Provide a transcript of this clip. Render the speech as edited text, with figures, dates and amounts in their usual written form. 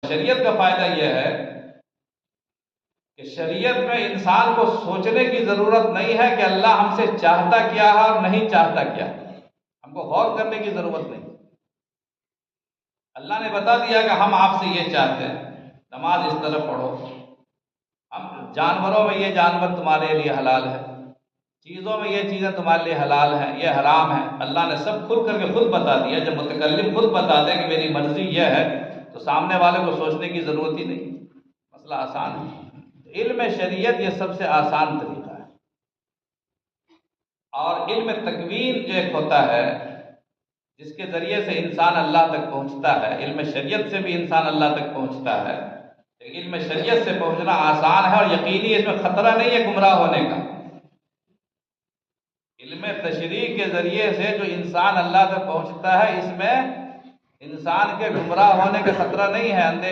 شریعت کا فائدہ یہ ہے کہ شریعت میں انسان کو سوچنے کی ضرورت نہیں ہے کہ اللہ ہم سے چاہتا کیا ہے اور نہیں چاہتا کیا ہے، ہم کو غور کرنے کی ضرورت نہیں۔ اللہ نے بتا دیا کہ ہم آپ سے یہ چاہتے ہیں، نماز اس طرح پڑھو، ہم جانوروں میں یہ جانور تمہارے لیے حلال ہے، چیزوں میں یہ چیزیں تمہارے لیے حلال ہیں، یہ حرام ہے۔ اللہ نے سب کھل کر کے خود بتا دیا۔ جب متکلم خود بتا دے کہ میری مرضی یہ ہے تو سامنے والے کو سوچنے کی ضرورت ہی نہیں، مسئلہ آسان ہے۔ علم شریعت یہ سب سے آسان طریقہ ہے۔ اور علم تکوین جو ایک ہوتا ہے جس کے ذریعے سے انسان اللہ تک پہنچتا ہے، علم شریعت سے بھی انسان اللہ تک پہنچتا ہے۔ علم شریعت سے پہنچنا آسان ہے اور یقینی اس میں خطرہ نہیں ہے گمراہ ہونے کا۔ علم تشریع کے ذریعے سے جو انسان اللہ تک پہنچتا ہے، اس میں انسان کے گمراہ ہونے کا خطرہ نہیں ہے، اندیشہ